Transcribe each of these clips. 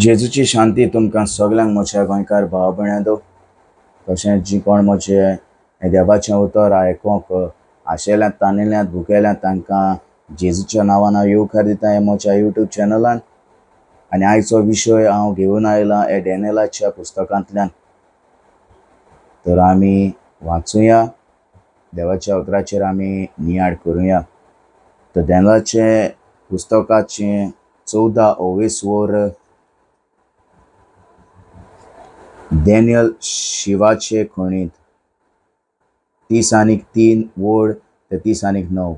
जेजूची शांती तुमकां सगल्यांक म्हज्या गोंयकार भाव भयणांदो. तशेंच जी कोण म्हजें हें देवाचें उतर आयकोंक आशेल्यांत तानिल्ल्यांत भुकेल्यांत तांकां जेजूच्या नांवान हांव येवकार दिता हें म्हज्या यूट्यूब चॅनलान. आनी आयचो विशय हांव घेवन आयलां हे डॅनियलाच्या पुस्तकांतल्यान. तर आमी वाचुया, देवाच्या उतराचेर आमी नियाळ करुया. तर डॅनियलाचे पुस्तकाचें 14वी वोर डॅनियल शिवाचे खणींत 30:3 वोड ते 30:9.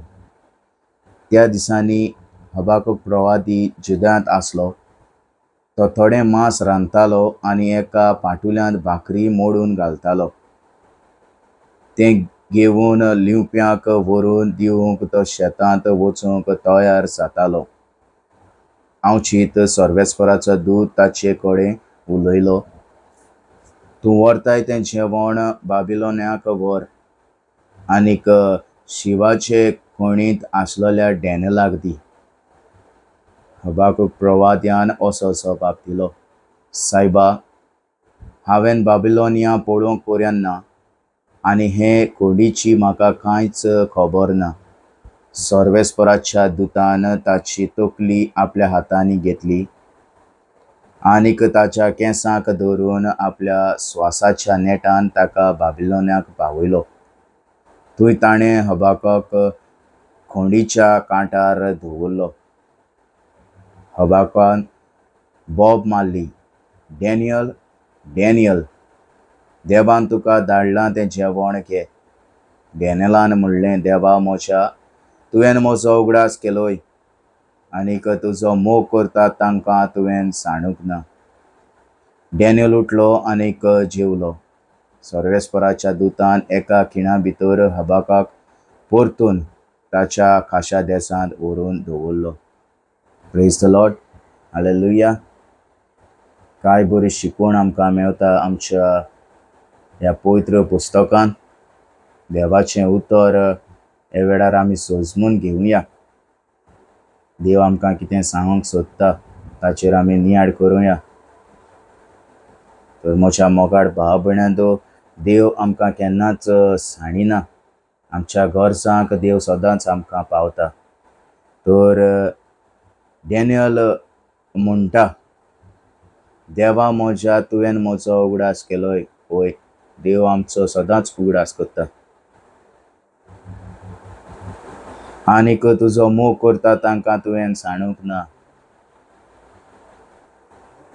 त्या दिसांनी हबाकूक प्रवादी जुदांत आसलो. तो थोडें मांस रांदतालो आनी एका पाटुल्यांत भाकरी मोडून घालतालो. तें घेवन लिवप्यांक व्हरून दिवंक तो शेतांत वचूंक तयार जातालो. हांव चिंत सर्वेस्पराचो दूत ताचे कडेन उलयलो, तूं व्हरताय तें जेवण बाबिलोनाक व्हर आनीक शिवाचे खणींत आसलेल्या डॅनियलाक दी. हबाकूक प्रवाद्यान असो जबाब दिलो, सायबा, हांवें बाबिलोनिया पळोवंक पर्यंत ना आनी हे खडीची म्हाका कांयच खबर ना. सर्वेस्पराच्या दुतान ताची तकली आपल्या हातांनी घेतली आनीक ताच्या केंसांक धरून आपल्या स्वासाच्या नेटान ताका बाबिलोनाक पावयलो. थंय ताणें हबाकूक खडीच्या कांठार दवरलो. हबाकान बोब मारली, डॅनियल, डॅनियल, देवान तुका धाडलां तें जेवण घे. डॅनियलान म्हणलें, देवा म्हज्या, तुवें म्हजो उगडास केलोय आनीक तुजो मोग करता तांकां तुवें सांडूंक ना. डॅनियल उठलो आनीक जेवलो. सर्वेस्पराच्या दुतान एका खिणा भितर हबाकाक परतून ताच्या खाशा देसांत व्हरून दवरलो. Praise the Lord, hallelujah. काय बरी शिकवण आमकां मेळटा आमच्या ह्या पवित्र पुस्तकान. देवाचें उतर हे वेळार आमी समजून घेवया. देव आमकां कितें सांगूंक सोदता ताचेर आमी नियाळ करुया. तर म्हज्या मोगाळ भाव भयणांदो, देव आमकां केन्नाच साणिना. आमच्या गरजांक देव सदांच आमकां पावता. तर डॅनियल म्हणटा, देवा म्हज्या, तुवें म्हजो उगडास केलोय. पळय, देव आमचो सदांच उगडास करता आनीक तुजो मोग करता तांकां तुवें सांडूंक ना.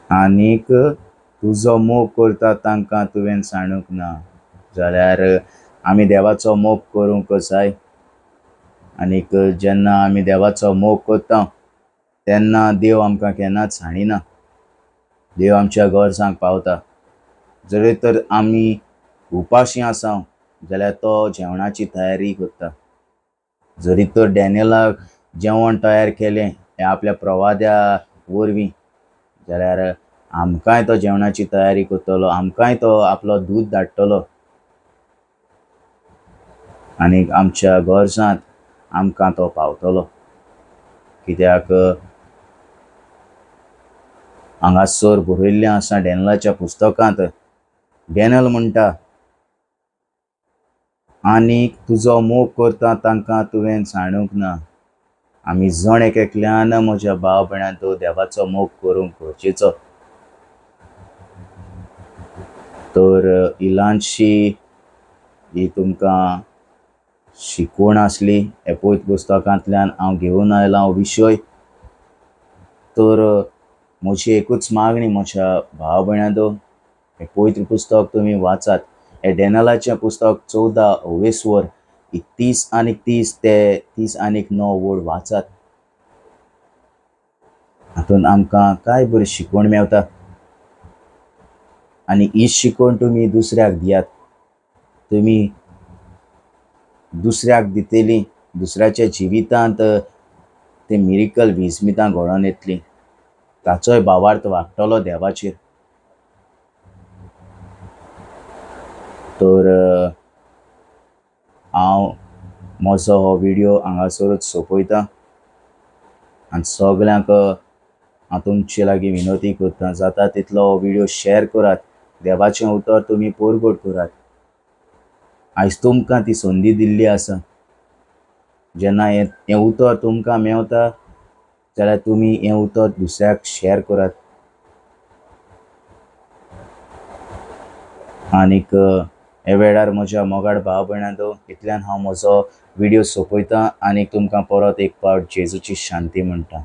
आनीक तुजो मोग करता तांकां तुवें सांडूंक ना. जाल्यार आमी देवाचो मोग करूंक जाय. आनीक जेन्ना आमी देवाचो मोग करता तेन्ना देव आमकां केन्नाच साणिना. देव आमच्या गरजांक पावता. जरी तर आमी उपाशी आसा जाल्यार तो जेवणाची तयारी करता. जरी तर डॅनियलाक जेवण तयार केलें हें आपल्या प्रवाद्या वरवीं, जाल्यार आमकांय तो जेवणाची तयारी करतलो. आमकांय तो आपलो दूत धाडटलो आनीक आमच्या गरजांत आमकां तो पावतलो. कित्याक हांगासर बरयल्लें आसा डॅनियलाच्या पुस्तकांत. डॅनियल म्हणटा, आनीक तुजो मोग करता तांकां तुवें सांडूंक ना. आमी जण एकल्यान म्हज्या भाव भयणांदो देवाचो मोग करूंक गरजेचो. तर ही ल्हानशी ही तुमकां शिकवण आसली हे पवित्र पुस्तकांतल्यान हांव घेवन आयलां हो विशय. तर म्हजी एकूच मागणी म्हज्या भाव भयणांदो, हें पवित्र पुस्तक तुमी वाचात. हें डॅनियलाचें पुस्तक 14वे वोर 30:30 ते 30:9 वोड वाचात. हातूंत आमकां काय बरी शिकवण मेळटा. आनी ही शिकवण तुमी दुसऱ्याक दियात. तुमी दुसऱ्याक दितली, दुसऱ्याच्या जिवितांत ते मिरेकल विस्मितां घडोवन येतलीं. ताचोय भावार्थ वाडटलो देवाचेर. तर हांव म्हजो हो व्हिडियो हांगासरूच सोंपयतां आनी सगल्यांक हांव तुमचे लागीं विनंती करता, जाता तितलो हो व्हिडिओ शेअर करात. देवाचें उतर तुमी परगट करात. आयज तुमकां ती संदी दिल्ली आसा. जेन्ना हें उतर तुमकां मेवता जाल्यार तुमी हें उतर दुसऱ्याक शेअर करात. आनीक हे वेळार म्हज्या मोगाळ भाव भयणांनो, इतल्यान हांव म्हजो व्हिडिओ सोंपयतां आनीक तुमकां परत एक फावट जेजूची शांती म्हणटा.